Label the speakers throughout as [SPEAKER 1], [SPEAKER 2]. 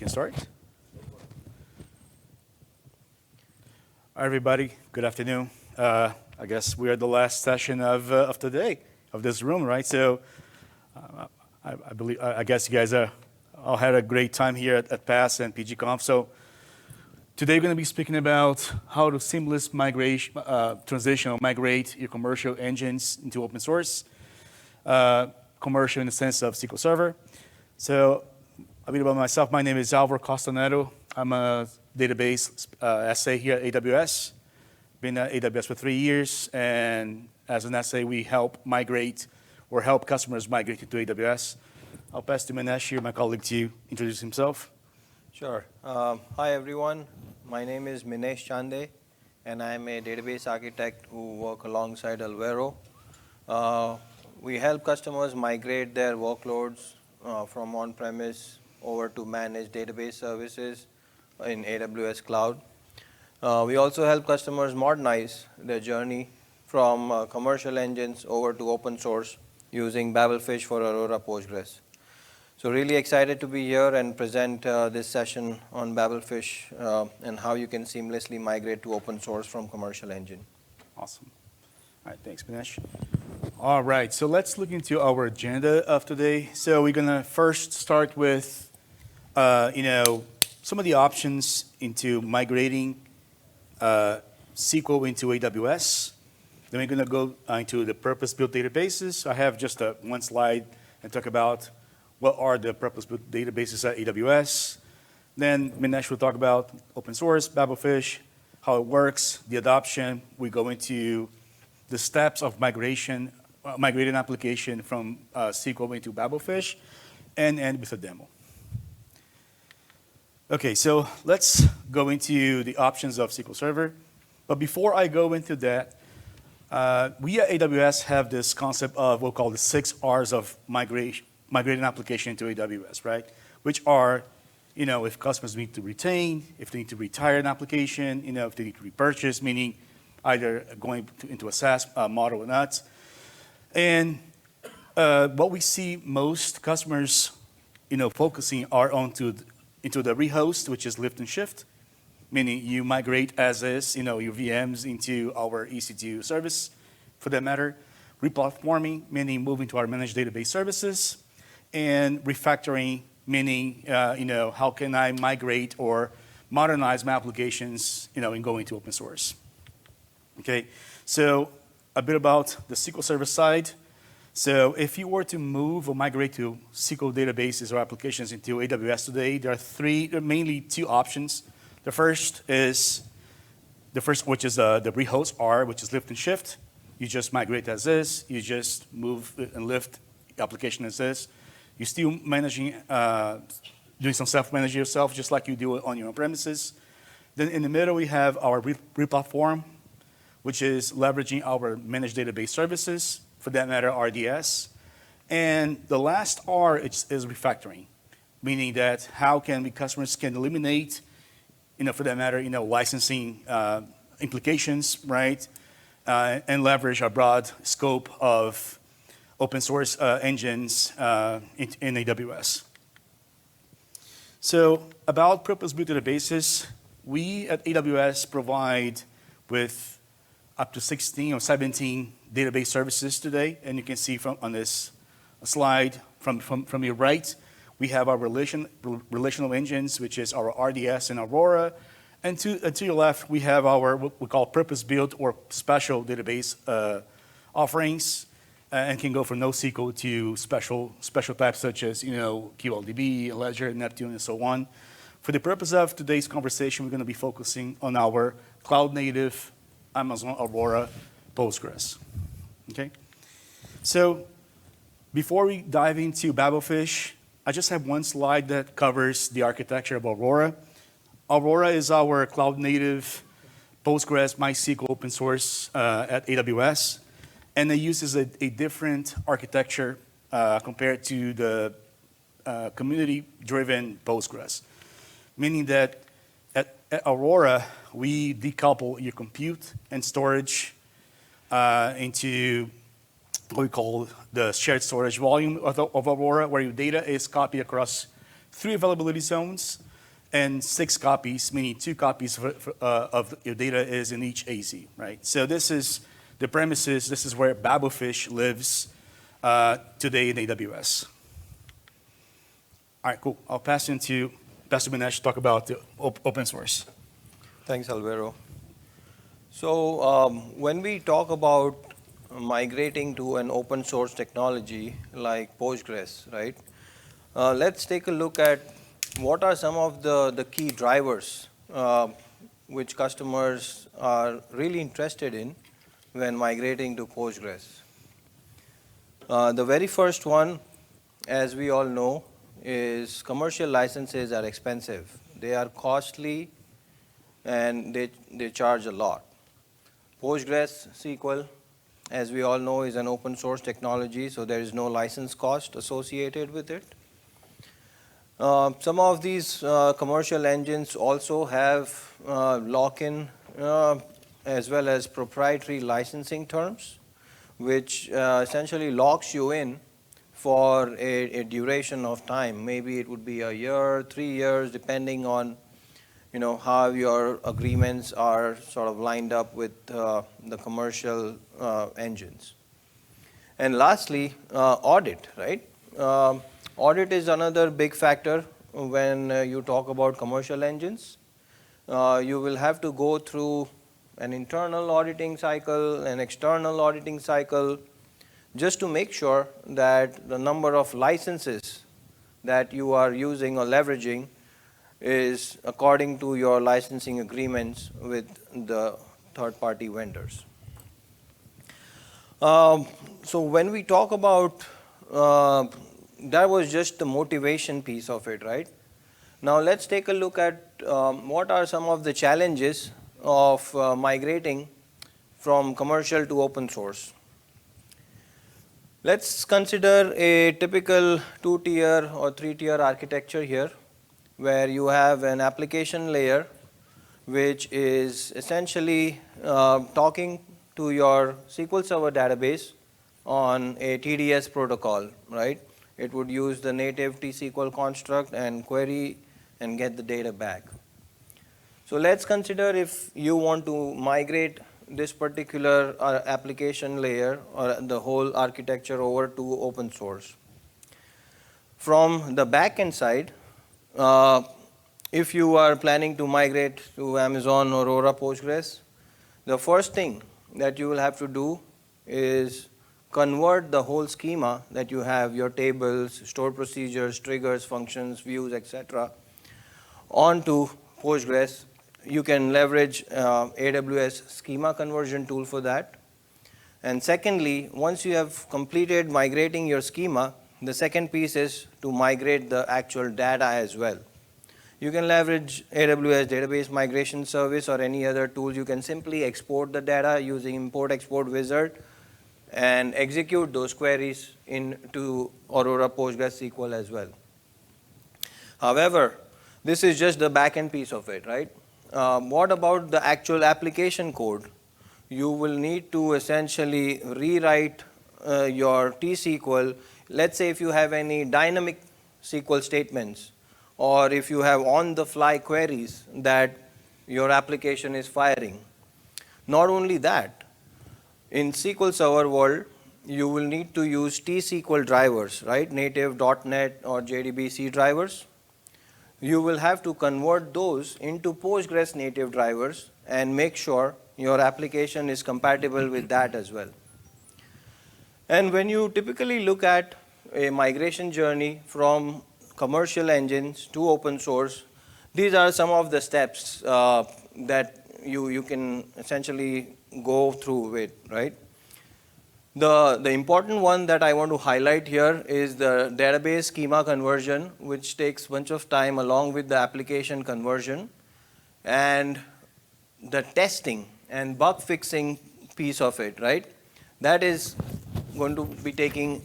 [SPEAKER 1] can start. Hi, everybody. Good afternoon. I guess we are the last session of the day of this room, right? So I guess you guys all had a great time here at PASS and PGConf. So today we're going to be speaking about how to seamless migration, transition or migrate your commercial engines into open source. Commercial in the sense of SQL Server. So a bit about myself. My name is Alvaro Costanedo. I'm a database SA here at AWS. Been at AWS for 3 years, and as an SA, we help customers migrate into AWS. I'll pass to Minesh here, my colleague, to introduce himself.
[SPEAKER 2] Sure. Hi, everyone. My name is Minesh Chande, and I'm a database architect who work alongside Alvaro. We help customers migrate their workloads from on-premise over to managed database services in AWS Cloud. We also help customers modernize their journey from commercial engines over to open source using Babelfish for Aurora Postgres. So really excited to be here and present this session on Babelfish and how you can seamlessly migrate to open source from commercial engine.
[SPEAKER 1] Awesome. All right, thanks, Minesh. All right, so let's look into our agenda of today. So we're gonna first start with, some of the options into migrating SQL into AWS. Then we're gonna go into the purpose-built databases. I have just one slide and talk about what are the purpose-built databases at AWS. Then Minesh will talk about open source, Babelfish, how it works, the adoption. We go into the steps of migrating application from SQL into Babelfish, and end with a demo. Okay, so let's go into the options of SQL Server. But before I go into that, we at AWS have this concept of what we call the 6 R's of migrating application into AWS, right? Which are, if customers need to retain, if they need to retire an application, if they need to repurchase, meaning either going into a SaaS model or not. And what we see most customers, focusing are into the rehost, which is lift and shift, meaning you migrate as is, your VMs into our EC2 service, for that matter. Replatforming, meaning moving to our managed database services, and refactoring, meaning, how can I migrate or modernize my applications, and go into open source. Okay, so a bit about the SQL Server side. So if you were to move or migrate to SQL databases or applications into AWS today, there are mainly 2 options. The first, which is the rehost R, which is lift and shift. You just migrate as is. You just move and lift the application as is. You're still managing, doing some self-managing yourself, just like you do it on your own premises. Then in the middle, we have our replatform, which is leveraging our managed database services, for that matter, RDS. And the last R is refactoring, meaning that how can customers can eliminate, for that matter, licensing implications, right? And leverage a broad scope of open source engines in AWS. So about purpose-built databases, we at AWS provide with up to 16 or 17 database services today, and you can see on this slide from your right, we have our relational engines, which is our RDS and Aurora, and to your left, we have our what we call purpose-built or special database offerings, and can go from NoSQL to special types such as QLDB, Ledger, Neptune, and so on. For the purpose of today's conversation, we're going to be focusing on our cloud-native Amazon Aurora Postgres. Okay, so before we dive into Babelfish, I just have one slide that covers the architecture of Aurora. Aurora is our cloud-native Postgres MySQL open source at AWS, and it uses a different architecture compared to the community-driven Postgres, meaning that at Aurora, we decouple your compute and storage into what we call the shared storage volume of Aurora, where your data is copied across 3 availability zones. and 6 copies, meaning 2 copies of your data is in each AZ, right? So this is the premises, this is where Babelfish lives today in AWS. All right, cool. I'll pass into Pastor Minesh to talk about the open source.
[SPEAKER 2] Thanks, Alvaro. So when we talk about migrating to an open source technology like Postgres, right? Let's take a look at what are some of the key drivers which customers are really interested in when migrating to Postgres. The very first one, as we all know, is commercial licenses are expensive. They are costly and they charge a lot. Postgres SQL, as we all know, is an open source technology, so there is no license cost associated with it. Some of these commercial engines also have lock-in as well as proprietary licensing terms, which essentially locks you in for a duration of time. Maybe it would be a year, 3 years, depending on how your agreements are sort of lined up with the commercial engines. And lastly, audit, right? Audit is another big factor when you talk about commercial engines. You will have to go through an internal auditing cycle, an external auditing cycle, just to make sure that the number of licenses that you are using or leveraging is according to your licensing agreements with the third-party vendors. So when we talk about, that was just the motivation piece of it, right? Now let's take a look at what are some of the challenges of migrating from commercial to open source. Let's consider a typical 2-tier or 3-tier architecture here, where you have an application layer which is essentially talking to your SQL Server database on a TDS protocol, right? It would use the native T-SQL construct and query and get the data back. So let's consider if you want to migrate this particular application layer or the whole architecture over to open source. From the backend side, if you are planning to migrate to Amazon Aurora Postgres, the first thing that you will have to do is convert the whole schema that you have, your tables, stored procedures, triggers, functions, views, etc., onto Postgres. You can leverage AWS schema conversion tool for that. And secondly, once you have completed migrating your schema, the second piece is to migrate the actual data as well. You can leverage AWS Database Migration Service or any other tools. You can simply export the data using import-export wizard and execute those queries into Aurora Postgres SQL as well. However, this is just the backend piece of it, right? What about the actual application code? You will need to essentially rewrite your T-SQL. Let's say if you have any dynamic SQL statements, or if you have on-the-fly queries that your application is firing. Not only that, in SQL Server world, you will need to use T-SQL drivers, right? Native .NET or JDBC drivers. You will have to convert those into Postgres native drivers and make sure your application is compatible with that as well. And when you typically look at a migration journey from commercial engines to open source, these are some of the steps that you can essentially go through with, right? The important one that I want to highlight here is the database schema conversion, which takes a bunch of time along with the application conversion, and the testing and bug fixing piece of it, right? That is going to be taking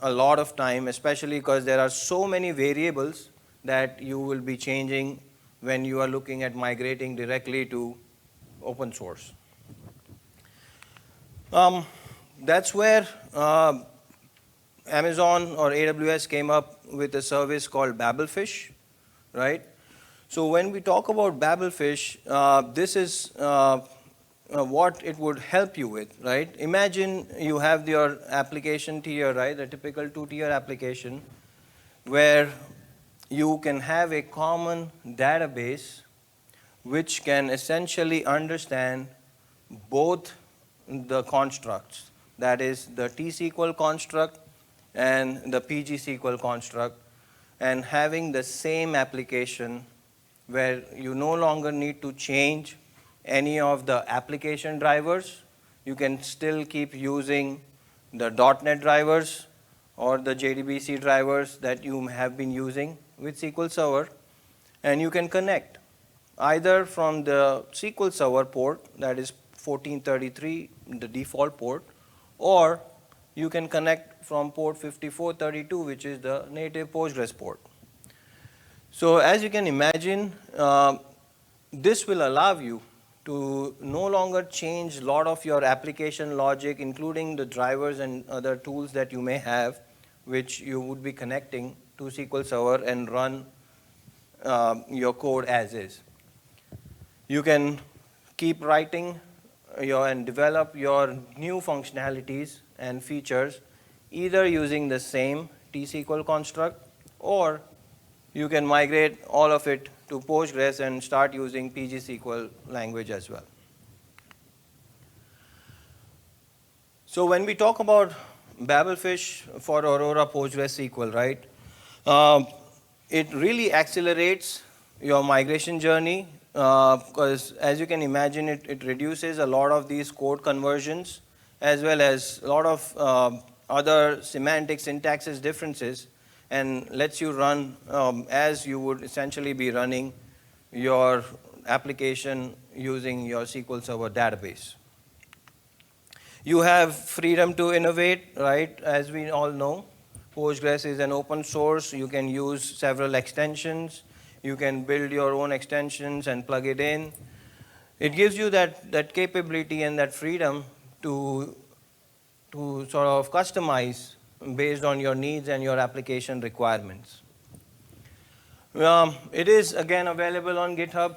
[SPEAKER 2] a lot of time, especially because there are so many variables that you will be changing when you are looking at migrating directly to open source. That's where Amazon or AWS came up with a service called Babelfish, right? So when we talk about Babelfish, this is what it would help you with, right? Imagine you have your application tier, right, the typical two-tier application, where you can have a common database which can essentially understand both the constructs, that is the T-SQL construct and the PG-SQL construct, and having the same application where you no longer need to change any of the application drivers. You can still keep using the .NET drivers or the JDBC drivers that you have been using with SQL Server, and you can connect either from the SQL Server port, that is 1433, the default port, or you can connect from port 5432, which is the native Postgres port. So as you can imagine, this will allow you to no longer change a lot of your application logic, including the drivers and other tools that you may have, which you would be connecting to SQL Server and run your code as is. You can keep writing and develop your new functionalities and features either using the same T-SQL construct, or you can migrate all of it to Postgres and start using PG-SQL language as well. So when we talk about Babelfish for Aurora PostgreSQL, right, it really accelerates your migration journey because as you can imagine, it reduces a lot of these code conversions as well as a lot of other semantic syntaxes differences, and lets you run as you would essentially be running your application using your SQL Server database. You have freedom to innovate, right? As we all know, Postgres is an open source. You can use several extensions. You can build your own extensions and plug it in. It gives you that capability and that freedom to sort of customize based on your needs and your application requirements. It is again available on GitHub.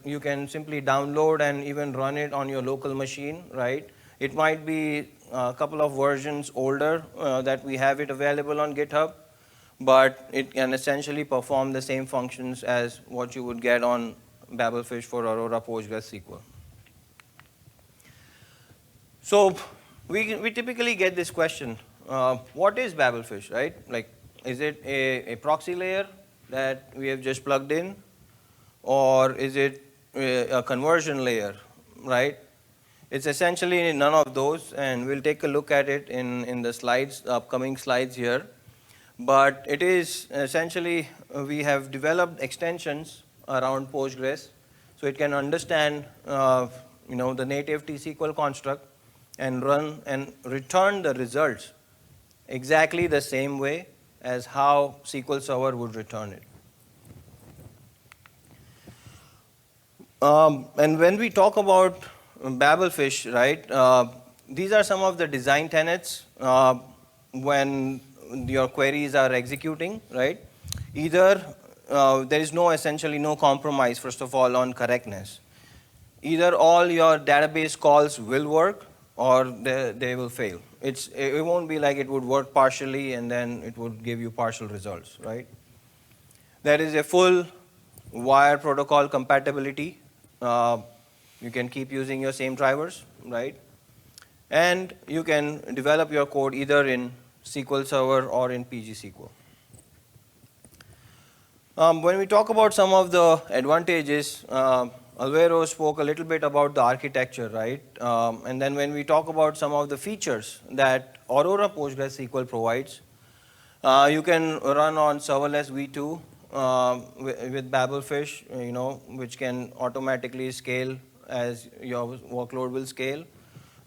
[SPEAKER 2] You can simply download and even run it on your local machine, right? It might be a couple of versions older that we have it available on GitHub, but it can essentially perform the same functions as what you would get on Babelfish for Aurora PostgreSQL. So we typically get this question, what is Babelfish, right? Like, is it a proxy layer that we have just plugged in? Or is it a conversion layer, right? It's essentially none of those, and we'll take a look at it in the slides, upcoming slides here. But it is essentially, we have developed extensions around Postgres, so it can understand the native T-SQL construct and run and return the results exactly the same way as how SQL Server would return it. And when we talk about Babelfish, right, these are some of the design tenets when your queries are executing, right? Either there is essentially no compromise, first of all, on correctness. Either all your database calls will work or they will fail. It won't be like it would work partially and then it would give you partial results, right? There is a full wire protocol compatibility. You can keep using your same drivers, right? And you can develop your code either in SQL Server or in PG-SQL. When we talk about some of the advantages, Alvaro spoke a little bit about the architecture, right? And then when we talk about some of the features that Aurora PostgreSQL provides, you can run on serverless v2 with Babelfish, which can automatically scale as your workload will scale.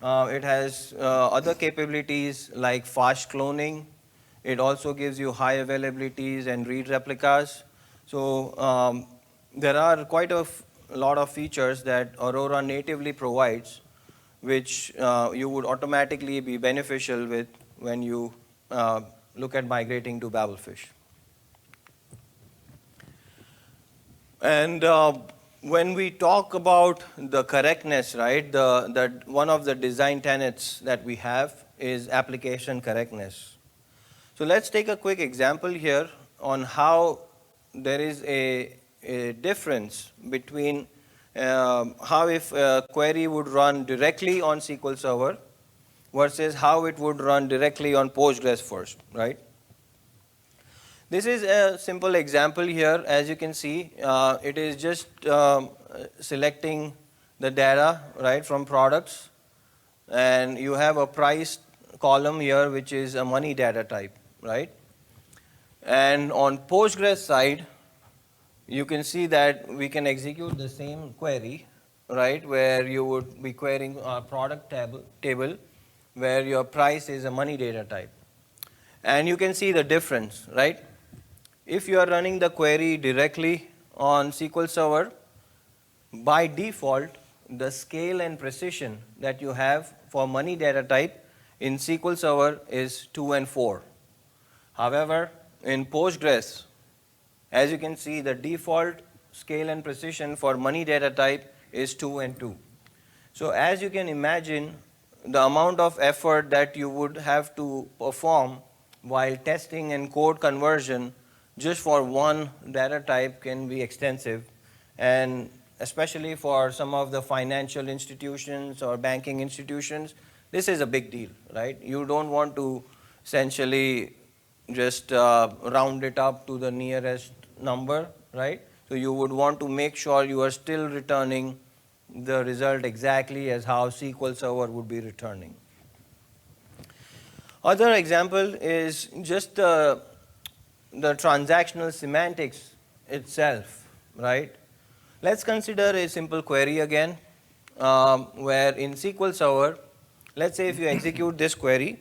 [SPEAKER 2] It has other capabilities like fast cloning. It also gives you high availabilities and read replicas. So there are quite a lot of features that Aurora natively provides, which you would automatically be beneficial with when you look at migrating to Babelfish. And when we talk about the correctness, right, one of the design tenets that we have is application correctness. So let's take a quick example here on how there is a difference between how if a query would run directly on SQL Server versus how it would run directly on Postgres first, right? This is a simple example here. As you can see, it is just selecting the data, right, from products, and you have a price column here, which is a money data type, right? And on Postgres side, you can see that we can execute the same query, right, where you would be querying a product table where your price is a money data type. And you can see the difference, right? If you are running the query directly on SQL Server, by default, the scale and precision that you have for money data type in SQL Server is 2 and 4. However, in Postgres, as you can see, the default scale and precision for money data type is 2 and 2. So as you can imagine, the amount of effort that you would have to perform while testing and code conversion just for one data type can be extensive, and especially for some of the financial institutions or banking institutions, this is a big deal, right? You don't want to essentially just round it up to the nearest number, right? So you would want to make sure you are still returning the result exactly as how SQL Server would be returning. Other example is just the transactional semantics itself, right? Let's consider a simple query again, where in SQL Server, let's say if you execute this query,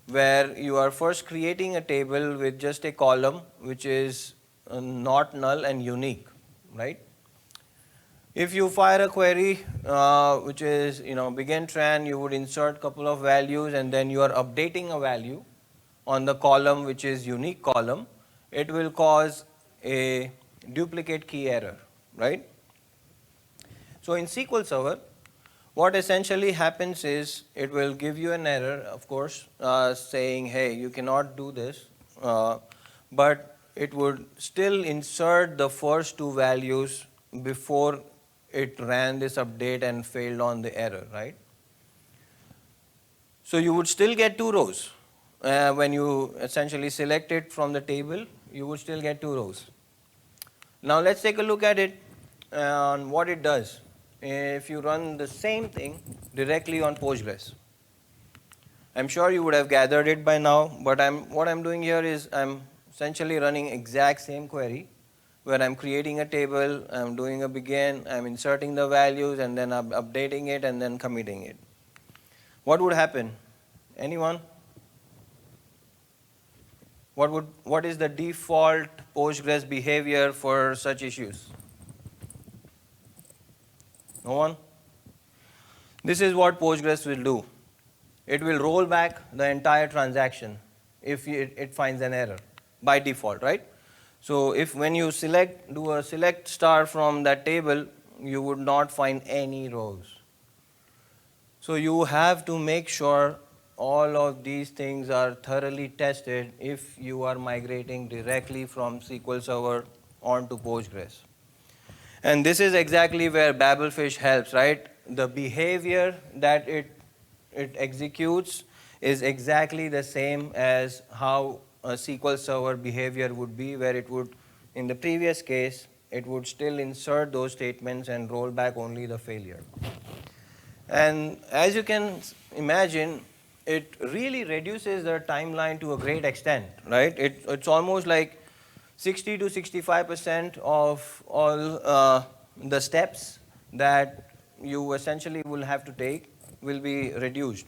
[SPEAKER 2] where you are first creating a table with just a column which is not null and unique, right? If you fire a query which is begin tran, you would insert a couple of values and then you are updating a value on the column which is unique column, it will cause a duplicate key error, right? So in SQL Server, what essentially happens is it will give you an error, of course, saying, hey, you cannot do this, but it would still insert the first two values before it ran this update and failed on the error, right? So you would still get two rows. When you essentially select it from the table, you would still get two rows. Now let's take a look at it on what it does if you run the same thing directly on Postgres. I'm sure you would have gathered it by now, but what I'm doing here is I'm essentially running exact same query where I'm creating a table, I'm doing a begin, I'm inserting the values, and then I'm updating it and then committing it. What would happen? Anyone? What is the default Postgres behavior for such issues? No one? This is what Postgres will do. It will roll back the entire transaction if it finds an error by default, right? So if when you do a select star from that table, you would not find any rows. So you have to make sure all of these things are thoroughly tested if you are migrating directly from SQL Server onto Postgres. And this is exactly where Babelfish helps, right? The behavior that it executes is exactly the same as how a SQL Server behavior would be, where it would, in the previous case, it would still insert those statements and roll back only the failure. And as you can imagine, it really reduces the timeline to a great extent, right? It's almost like 60 to 65% of all the steps that you essentially will have to take will be reduced.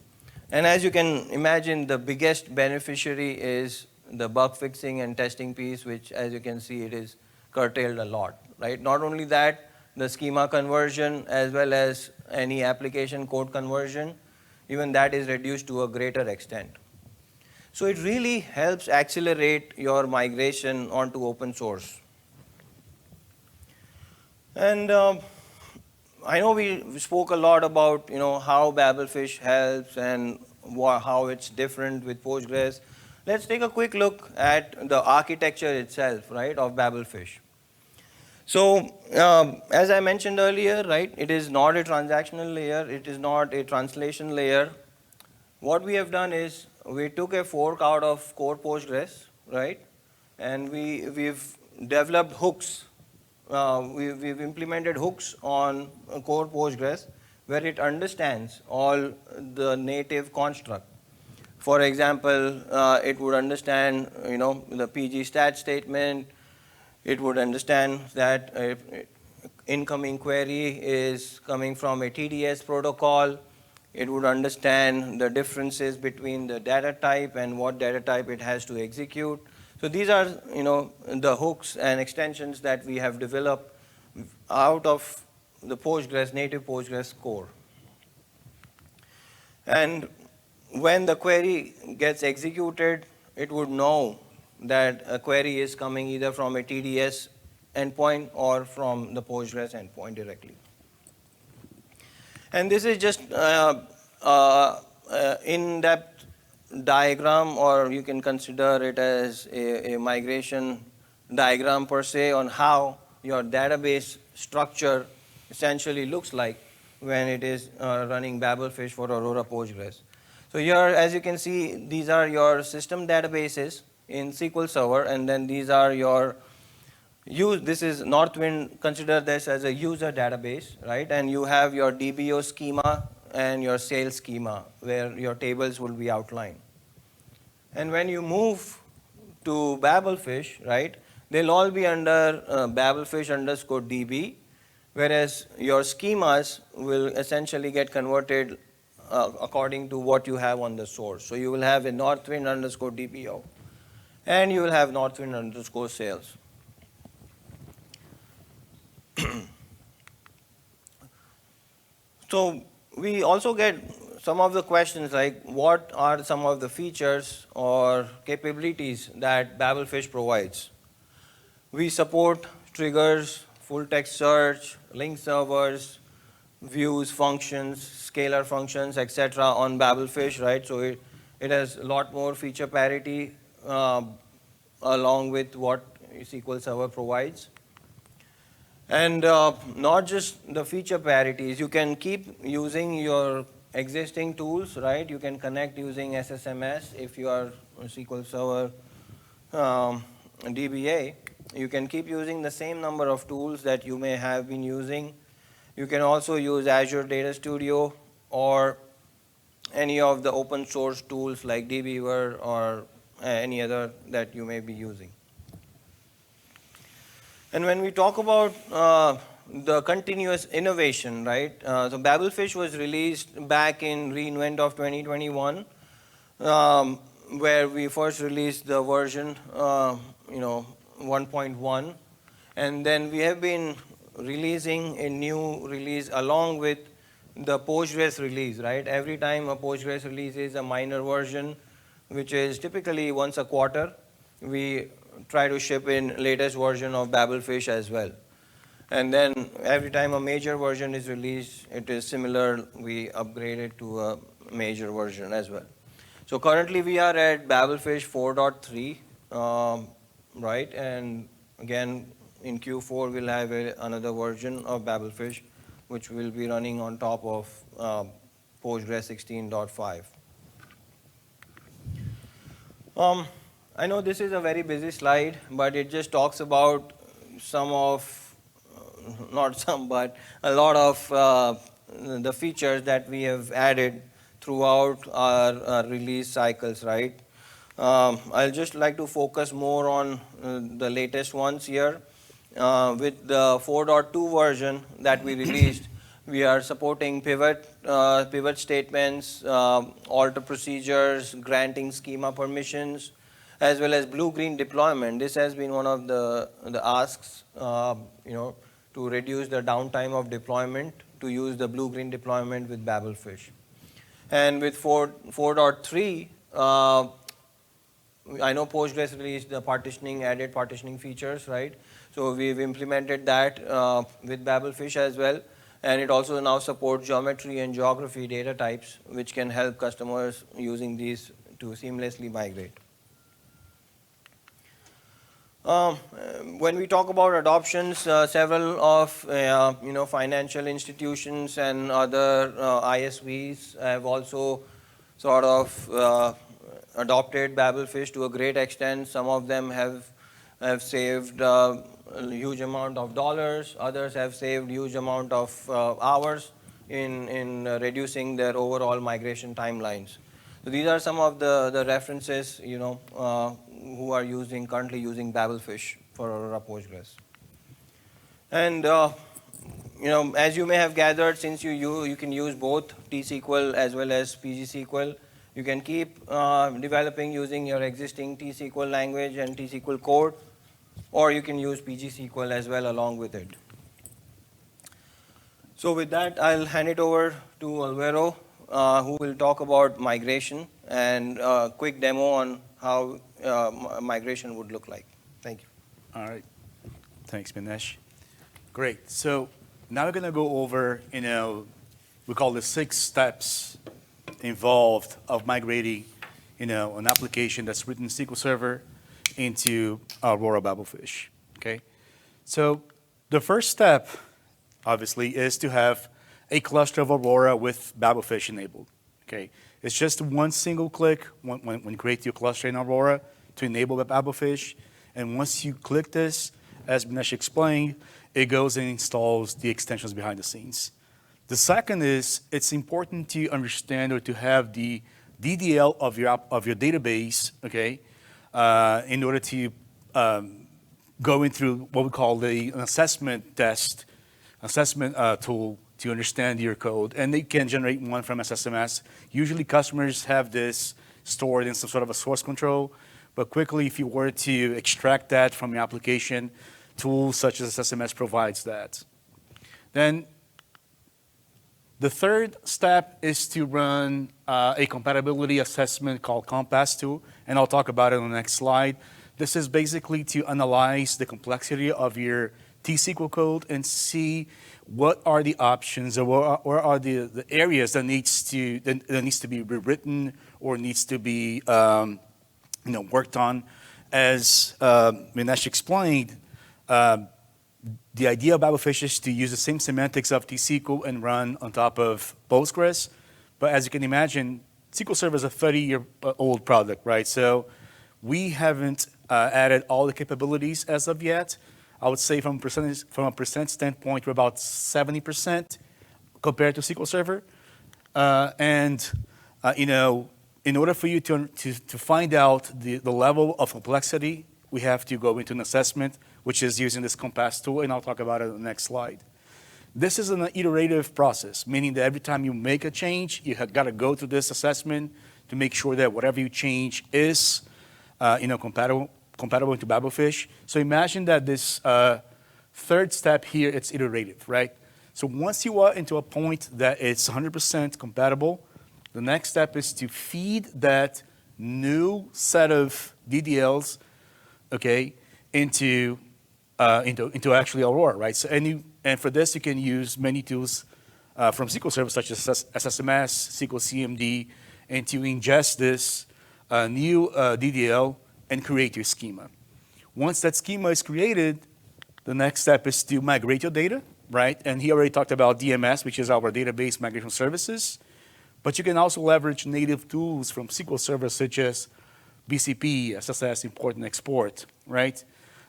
[SPEAKER 2] And as you can imagine, the biggest beneficiary is the bug fixing and testing piece, which, as you can see, it is curtailed a lot, right? Not only that, the schema conversion as well as any application code conversion, even that is reduced to a greater extent. So it really helps accelerate your migration onto open source. And I know we spoke a lot about how Babelfish helps and how it's different with Postgres. Let's take a quick look at the architecture itself, right, of Babelfish. So as I mentioned earlier, right, it is not a transactional layer, it is not a translation layer. What we have done is we took a fork out of core Postgres, right, and we've developed hooks. We've implemented hooks on core Postgres where it understands all the native construct. For example, it would understand, the PG stat statement. It would understand that incoming query is coming from a TDS protocol. It would understand the differences between the data type and what data type it has to execute. So these are, the hooks and extensions that we have developed out of the Postgres, native Postgres core. And when the query gets executed, it would know that a query is coming either from a TDS endpoint or from the Postgres endpoint directly. And this is just in-depth diagram, or you can consider it as a migration diagram per se on how your database structure essentially looks like when it is running Babelfish for Aurora Postgres. So here, as you can see, these are your system databases in SQL Server, and then these are your this is Northwind, consider this as a user database, right? And you have your DBO schema and your sales schema where your tables will be outlined. And when you move to Babelfish, right, they'll all be under Babelfish_DB, whereas your schemas will essentially get converted according to what you have on the source. So you will have a Northwind_DBO, and you will have Northwind_sales. So we also get some of the questions like, what are some of the features or capabilities that Babelfish provides? We support triggers, full text search, link servers, views, functions, scalar functions, etc. on Babelfish, right? So it has a lot more feature parity along with what SQL Server provides. And not just the feature parities, you can keep using your existing tools, right? You can connect using SSMS if you are a SQL Server DBA. You can keep using the same number of tools that you may have been using. You can also use Azure Data Studio or any of the open source tools like dbeaver or any other that you may be using. And when we talk about the continuous innovation, right? So Babelfish was released back in reInvent of 2021, where we first released the version, 1.1, and then we have been releasing a new release along with the Postgres release, right? Every time a Postgres release is a minor version, which is typically once a quarter, we try to ship in latest version of Babelfish as well. And then every time a major version is released, it is similar, we upgrade it to a major version as well. So currently we are at Babelfish 4.3, right? And again, in Q4 we'll have another version of Babelfish, which will be running on top of Postgres 16.5. I know this is a very busy slide, but it just talks about some of, not some, but a lot of the features that we have added throughout our release cycles, right? I'll just like to focus more on the latest ones here. With the 4.2 version that we released, we are supporting pivot statements, alter procedures, granting schema permissions, as well as blue-green deployment. This has been one of the asks, to reduce the downtime of deployment, to use the blue-green deployment with Babelfish. And with 4.3, I know Postgres released the added partitioning features, right? So we've implemented that with Babelfish as well. And it also now supports geometry and geography data types, which can help customers using these to seamlessly migrate. When we talk about adoptions, several of financial institutions and other ISVs have also sort of adopted Babelfish to a great extent. Some of them have saved a huge amount of dollars. Others have saved huge amount of hours in reducing their overall migration timelines. So these are some of the references, who are currently using Babelfish for Aurora Postgres. And as you may have gathered, since you can use both T-SQL as well as PG-SQL, you can keep developing using your existing T-SQL language and T-SQL code, or you can use PG-SQL as well along with it. So with that, I'll hand it over to Alvaro, who will talk about migration and a quick demo on how migration would look like. Thank you.
[SPEAKER 1] All right. Thanks, Minesh. Great. So now we're going to go over, we call the 6 steps involved of migrating, an application that's written in SQL Server into Aurora Babelfish. Okay. So the first step, obviously, is to have a cluster of Aurora with Babelfish enabled. Okay. It's just one single click when you create your cluster in Aurora to enable the Babelfish. And once you click this, as Minesh explained, it goes and installs the extensions behind the scenes. The second is it's important to understand or to have the DDL of your database, okay, in order to go through what we call an assessment tool to understand your code, and they can generate one from SSMS. Usually customers have this stored in some sort of a source control, but quickly if you were to extract that from your application, tools such as SSMS provides that. Then the third step is to run a compatibility assessment called Compass2, and I'll talk about it on the next slide. This is basically to analyze the complexity of your T-SQL code and see what are the options or what are the areas that needs to be rewritten or needs to be worked on. As Minesh explained, the idea of Babelfish is to use the same semantics of T-SQL and run on top of Postgres. But as you can imagine, SQL Server is a 30-year-old product, right? So we haven't added all the capabilities as of yet. I would say from a percent standpoint, we're about 70% compared to SQL Server. In order for you to find out the level of complexity, we have to go into an assessment, which is using this Compass tool, and I'll talk about it on the next slide. This is an iterative process, meaning that every time you make a change, you have got to go through this assessment to make sure that whatever you change is compatible into Babelfish. So imagine that this third step here, it's iterative, right? So once you are into a point that it's 100% compatible, the next step is to feed that new set of DDLs, okay, into actually Aurora, right? So and for this you can use many tools from SQL Server such as SSMS, SQL CMD, and to ingest this new DDL and create your schema. Once that schema is created, the next step is to migrate your data, right? And he already talked about DMS, which is our database migration services. But you can also leverage native tools from SQL Server such as BCP, SSS, import and export, right?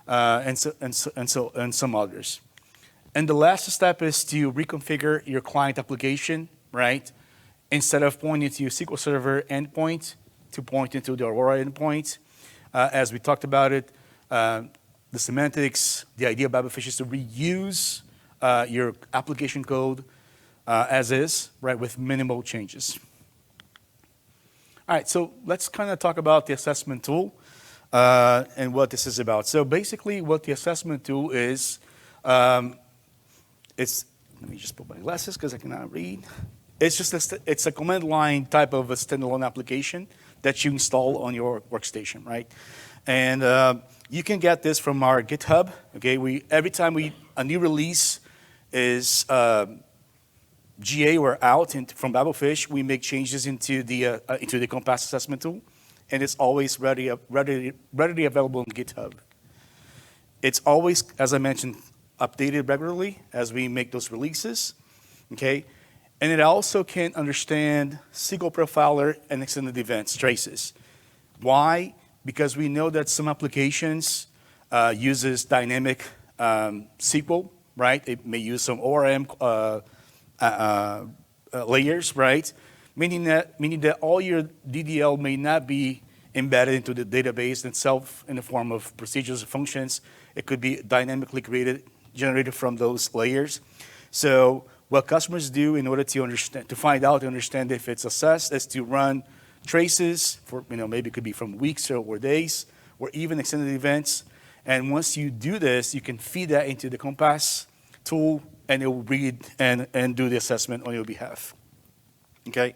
[SPEAKER 1] And some others. And the last step is to reconfigure your client application, right? Instead of pointing to your SQL Server endpoint, to point into the Aurora endpoint. As we talked about it, the semantics, the idea of Babelfish is to reuse your application code as is, right, with minimal changes. All right, so let's kind of talk about the assessment tool and what this is about. So basically what the assessment tool is, let me just put my glasses because I cannot read. It's a command line type of a standalone application that you install on your workstation, right? And you can get this from our GitHub. Okay, every time a new release is GA or out from Babelfish, we make changes into the Compass assessment tool, and it's always readily available on GitHub. It's always, as I mentioned, updated regularly as we make those releases. Okay, and it also can understand SQL profiler and extended events traces. Why? Because we know that some applications uses dynamic SQL, right? It may use some ORM layers, right? Meaning that all your DDL may not be embedded into the database itself in the form of procedures or functions. It could be dynamically generated from those layers. So what customers do in order to understand if it's assessed is to run traces for, maybe it could be from weeks or days, or even extended events. And once you do this, you can feed that into the Compass tool, and it will read and do the assessment on your behalf. Okay.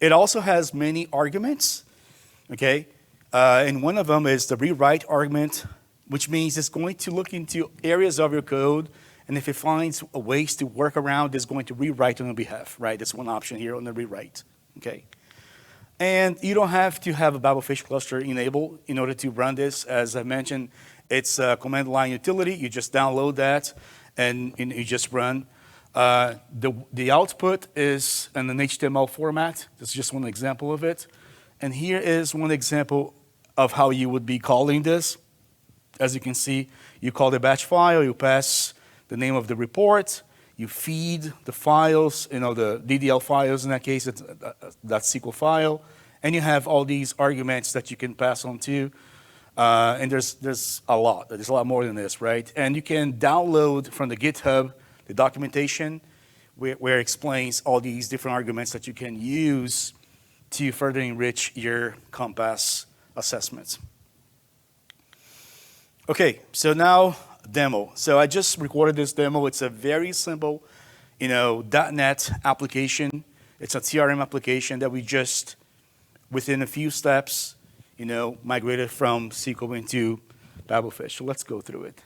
[SPEAKER 1] It also has many arguments. Okay. And one of them is the rewrite argument, which means it's going to look into areas of your code, and if it finds ways to work around, it's going to rewrite on your behalf, right? That's one option here on the rewrite. Okay. And you don't have to have a Babelfish cluster enabled in order to run this. As I mentioned, it's a command line utility. You just download that, and you just run. The output is in an HTML format. That's just one example of it. And here is one example of how you would be calling this. As you can see, you call the batch file, you pass the name of the report, you feed the files, the DDL files in that case, it's that SQL file, and you have all these arguments that you can pass on to. And there's a lot. There's a lot more than this, right? And you can download from the GitHub the documentation where it explains all these different arguments that you can use to further enrich your Compass assessments. Okay, so now demo. So I just recorded this demo. It's a very simple, .NET application. It's a CRM application that we just, within a few steps, migrated from SQL into Babelfish. So let's go through it.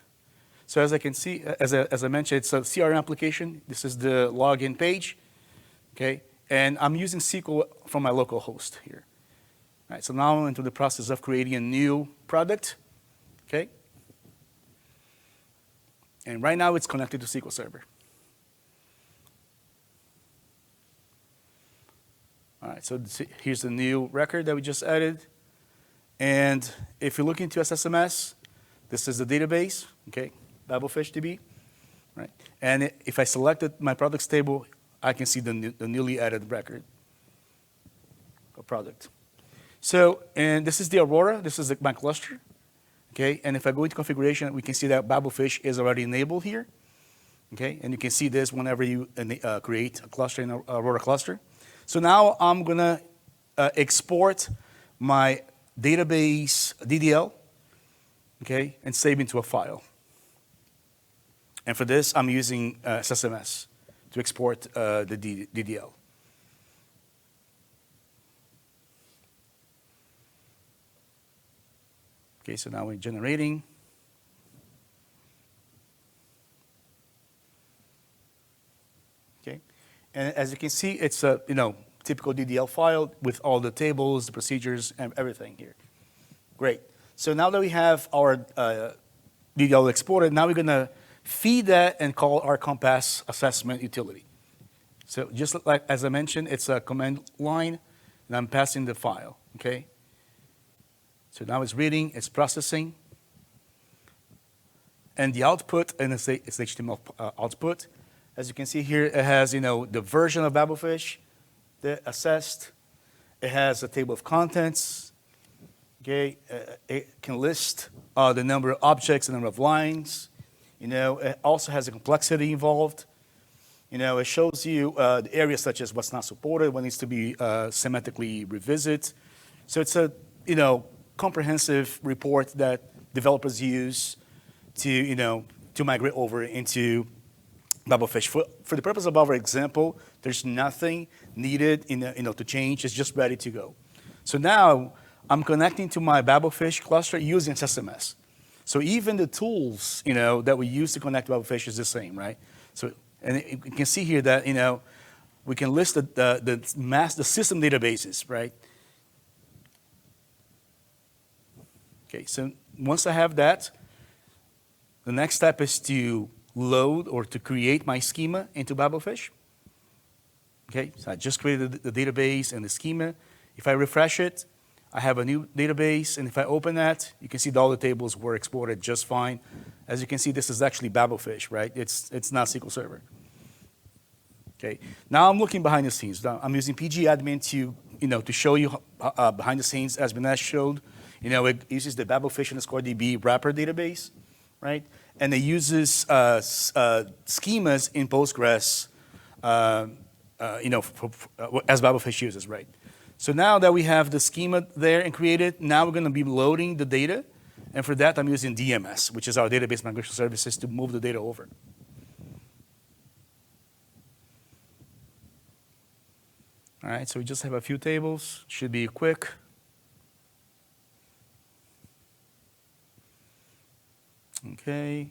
[SPEAKER 1] So as I can see, as I mentioned, it's a CRM application. This is the login page, okay? And I'm using SQL from my local host here. All right, so now I'm into the process of creating a new product, okay? And right now it's connected to SQL Server. All right, so here's the new record that we just added. And if you look into SSMS, this is the database, okay, Babelfish DB, right? And if I selected my products table, I can see the newly added record or product. So, and this is the Aurora, this is my cluster, okay? And if I go into configuration, we can see that Babelfish is already enabled here, okay? And you can see this whenever you create a cluster in Aurora cluster. So now I'm gonna export my database DDL, okay, and save into a file. And for this, I'm using SSMS to export the DDL. Okay, so now we're generating. Okay, and as you can see, it's a typical DDL file with all the tables, the procedures, and everything here. Great. So now that we have our DDL exported, now we're gonna feed that and call our Compass assessment utility. So just like as I mentioned, it's a command line, and I'm passing the file. Okay. So now it's reading, it's processing, and the output, and it's HTML output. As you can see here, it has the version of Babelfish, the assessed. It has a table of contents. Okay, it can list the number of objects, the number of lines. It also has a complexity involved. It shows you the areas such as what's not supported, what needs to be semantically revisited. So it's a comprehensive report that developers use to migrate over into Babelfish. For the purpose of our example, there's nothing needed to change. It's just ready to go. So now I'm connecting to my Babelfish cluster using SSMS. So even the tools, that we use to connect to Babelfish is the same, right? So, and you can see here that, we can list the system databases, right? Okay, so once I have that, the next step is to load or to create my schema into Babelfish. Okay, so I just created the database and the schema. If I refresh it, I have a new database, and if I open that, you can see that all the tables were exported just fine. As you can see, this is actually Babelfish, right? It's not SQL Server. Okay, now I'm looking behind the scenes. Now I'm using pgadmin to show you behind the scenes, as Minesh showed. It uses the Babelfish _DB wrapper database, right? And it uses schemas in Postgres, as Babelfish uses, right? So now that we have the schema there and created, now we're going to be loading the data. And for that, I'm using DMS, which is our database migration services, to move the data over. All right, so we just have a few tables. Should be quick. Okay,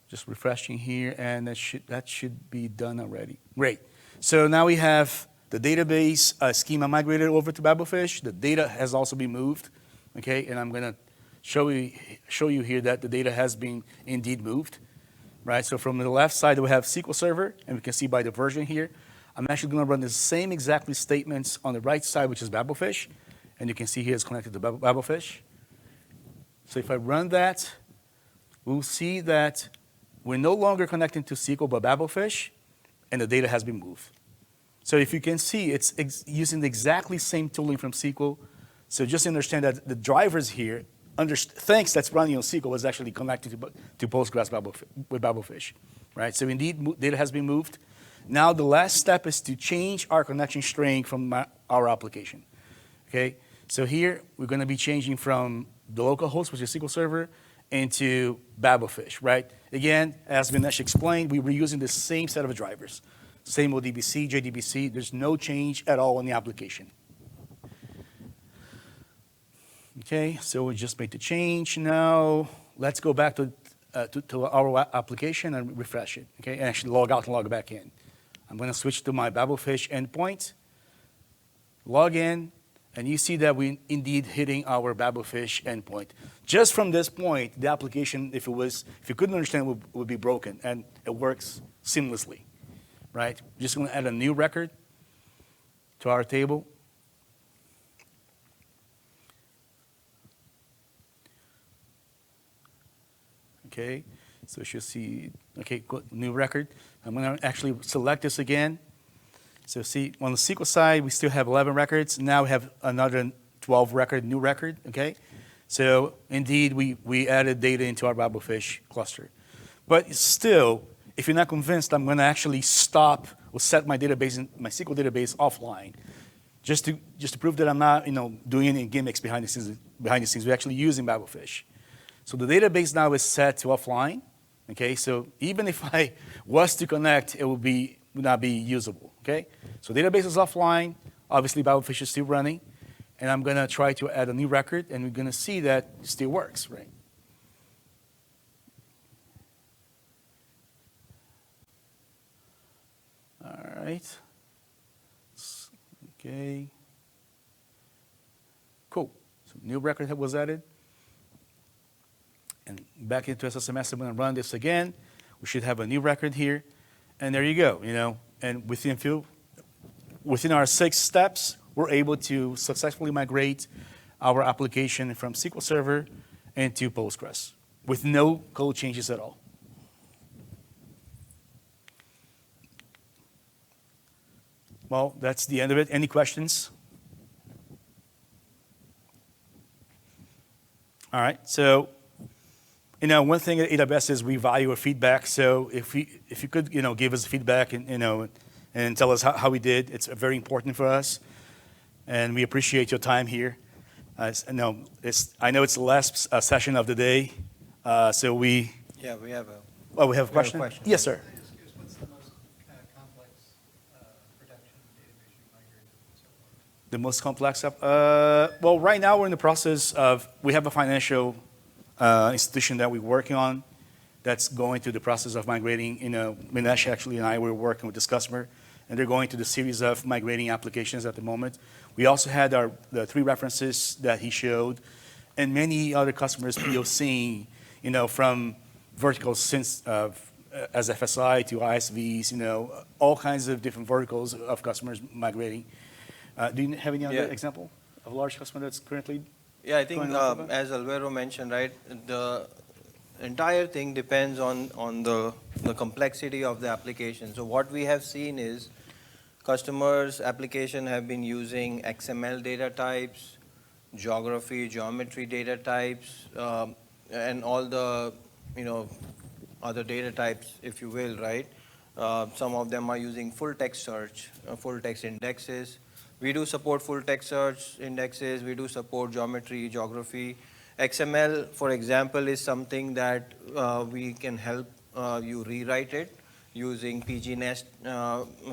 [SPEAKER 1] just refreshing here, and that should be done already. Great. So now we have the database schema migrated over to Babelfish. The data has also been moved. Okay, and I'm going to show you here that the data has been indeed moved. Right. So from the left side we have SQL Server, and we can see by the version here. I'm actually going to run the same exactly statements on the right side, which is Babelfish, and you can see here it's connected to Babelfish. So if I run that, we'll see that we're no longer connecting to SQL but Babelfish, and the data has been moved. So if you can see, it's using the exactly same tooling from SQL. So just understand that the drivers here, thanks that's running on SQL, was actually connected to Postgres with Babelfish, right? So indeed, data has been moved. Now the last step is to change our connection string from our application, okay? So here, we're going to be changing from the local host, which is SQL Server, into Babelfish, right? Again, as Vinesh explained, we were using the same set of drivers. Same ODBC, JDBC, there's no change at all in the application. Okay, so we just made the change. Now, let's go back to our application and refresh it, okay? And actually log out and log back in. I'm gonna switch to my Babelfish endpoint, log in, and you see that we indeed hitting our Babelfish endpoint. Just from this point, the application, if you couldn't understand, would be broken, and it works seamlessly, right? Just gonna add a new record to our table. Okay, so you should see, okay, new record. I'm gonna actually select this again. So see, on the SQL side, we still have 11 records. Now we have another 12 record, new record, okay? So indeed, we added data into our Babelfish cluster. But still, if you're not convinced, I'm gonna actually stop or set my database, my SQL database offline, just to prove that I'm not, doing any gimmicks behind the scenes. We're actually using Babelfish. So the database now is set to offline, okay? So even if I was to connect, it would not be usable, okay? So database is offline, obviously Babelfish is still running, and I'm gonna try to add a new record, and we're gonna see that it still works, right? All right, okay. Cool, so new record was added. And back into SSMS, I'm going to run this again. We should have a new record here. And there you go, And within our 6 steps, we're able to successfully migrate our application from SQL Server into Postgres with no code changes at all. Well, that's the end of it. Any questions? All right, so one thing at AWS is we value our feedback. So if you could, give us feedback and and tell us how we did, it's very important for us, and we appreciate your time here. I know it's the last session of the day, so we.
[SPEAKER 2] Yeah, we have a.
[SPEAKER 1] Oh, we have a question. Yes, sir.
[SPEAKER 3] What's the most complex production database you migrated so far?
[SPEAKER 1] The most complex app? Well, right now we're in the process of, we have a financial institution that we're working on that's going through the process of migrating. Minesh actually and I were working with this customer, and they're going through the series of migrating applications at the moment. We also had the 3 references that he showed, and many other customers POCing, from verticals since as FSI to ISVs, all kinds of different verticals of customers migrating. Do you have any other example of a large customer that's currently
[SPEAKER 2] Yeah, I think
[SPEAKER 1] going off of that?
[SPEAKER 2] as Alvaro mentioned, right, the entire thing depends on the complexity of the application. So what we have seen is customers' application have been using XML data types, geometry data types, and all the other data types, if you will, right? Some of them are using full text search, full text indexes. We do support full text search indexes. We do support geography. XML, for example, is something that we can help you rewrite it using pgnest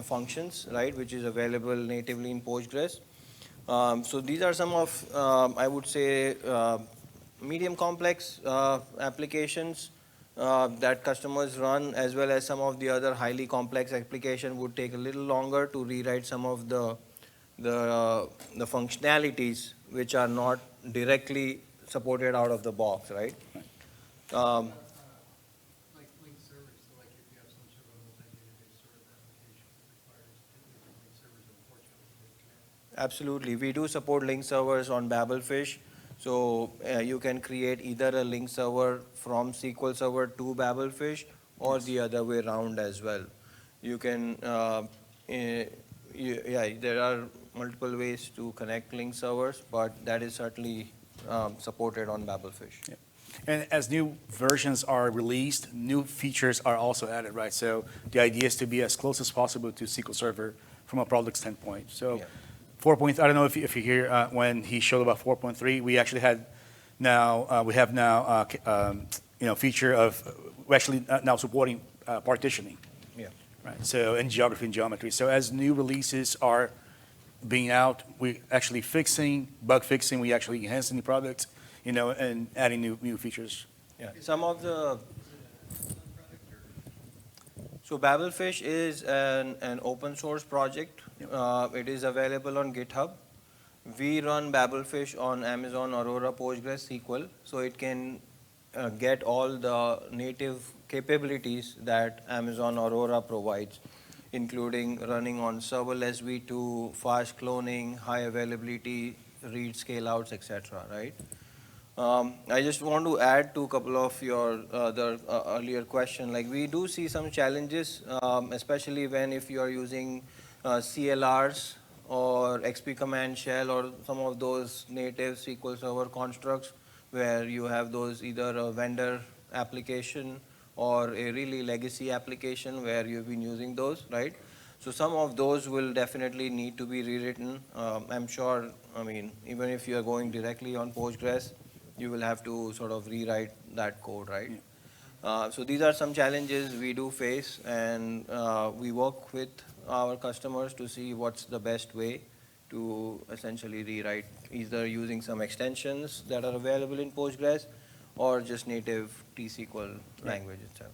[SPEAKER 2] functions, right, which is available natively in Postgres. So these are some of, I would say, medium complex applications that customers run, as well as some of the other highly complex application would take a little longer to rewrite some of the functionalities which are not directly supported out of the box, right?
[SPEAKER 3] Like link servers, so like if you have some sort of multi-database sort of application that requires different link servers, unfortunately, they connect.
[SPEAKER 2] Absolutely. We do support link servers on Babelfish. So you can create either a link server from SQL Server to Babelfish, or the other way around as well. You can, there are multiple ways to connect link servers, but that is certainly supported on Babelfish.
[SPEAKER 1] Yeah. And as new versions are released, new features are also added, right? So the idea is to be as close as possible to SQL Server from a product standpoint. So 4. I don't know if you hear when he showed about 4.3, we actually had now, we have now, feature of, we're actually now supporting partitioning.
[SPEAKER 2] Yeah.
[SPEAKER 1] Right. So, and geography and geometry. So as new releases are being out, we actually bug fixing, we actually enhancing the product, and adding new features.
[SPEAKER 2] Yeah. Some of the So Babelfish is an open source project. It is available on GitHub. We run Babelfish on Amazon Aurora Postgres SQL, so it can get all the native capabilities that Amazon Aurora provides, including running on serverless v2, fast cloning, high availability, read scale outs, etc. Right? I just want to add to a couple of your earlier question. Like, we do see some challenges, especially if you are using CLRs or XP command shell or some of those native SQL Server constructs, where you have those either a vendor application or a really legacy application where you've been using those, right? So some of those will definitely need to be rewritten. I'm sure, even if you are going directly on Postgres, you will have to sort of rewrite that code, right? Yeah. So these are some challenges we do face, and we work with our customers to see what's the best way to essentially rewrite, either using some extensions that are available in Postgres or just native T-SQL language itself.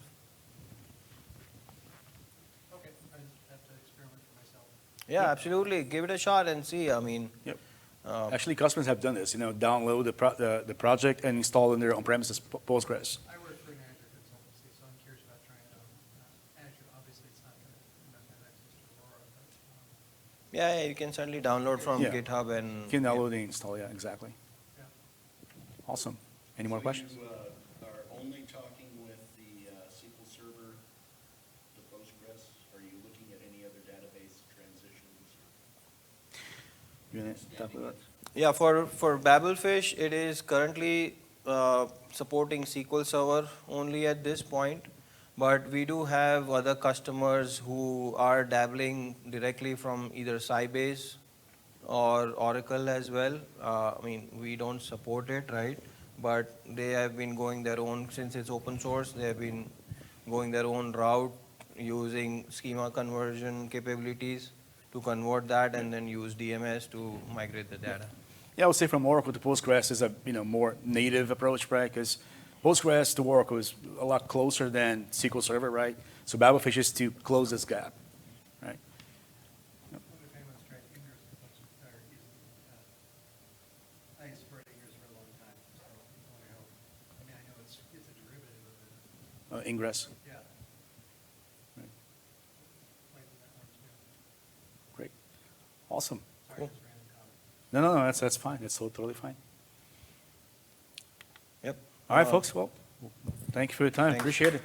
[SPEAKER 3] Okay, I have to experiment for myself.
[SPEAKER 2] Yeah, absolutely. Give it a shot and see.
[SPEAKER 1] Yep. Actually, customers have done this, download the project and install in their on-premises Postgres.
[SPEAKER 3] I work for an Azure consultancy, so I'm curious about trying Azure. Obviously, it's not going to have access to Aurora, but
[SPEAKER 2] Yeah, you can certainly download from
[SPEAKER 1] Yeah.
[SPEAKER 2] GitHub and
[SPEAKER 1] You can download and install, yeah, exactly.
[SPEAKER 3] yeah.
[SPEAKER 1] Awesome. Any more questions?
[SPEAKER 4] You are only talking with the SQL Server, the Postgres? Are you looking at any other database transitions?
[SPEAKER 1] You want to talk about that?
[SPEAKER 2] Yeah, for Babelfish, it is currently supporting SQL Server only at this point, but we do have other customers who are dabbling directly from either Sybase or Oracle as well. We don't support it, right? But they have been going their own, since it's open source, they have been going their own route using schema conversion capabilities to convert that and then use DMS to migrate the data.
[SPEAKER 1] Yeah, I would say from Oracle to Postgres is a more native approach, right? Because Postgres to Oracle is a lot closer than SQL Server, right? So Babelfish is to close this gap, right?
[SPEAKER 3] One of the famous tried Ingress are using, I supported Ingress for a long time, so I wonder how, I mean, I know it's a derivative of it,
[SPEAKER 1] Ingress,
[SPEAKER 3] yeah.
[SPEAKER 1] Right.
[SPEAKER 3] Liking that one too.
[SPEAKER 1] great, awesome.
[SPEAKER 3] Sorry,
[SPEAKER 2] Cool.
[SPEAKER 3] just random comment.
[SPEAKER 1] No, that's fine. It's totally fine.
[SPEAKER 2] Yep.
[SPEAKER 1] All right, folks. Well, thank you for your time.
[SPEAKER 2] Thanks.
[SPEAKER 1] Appreciate it.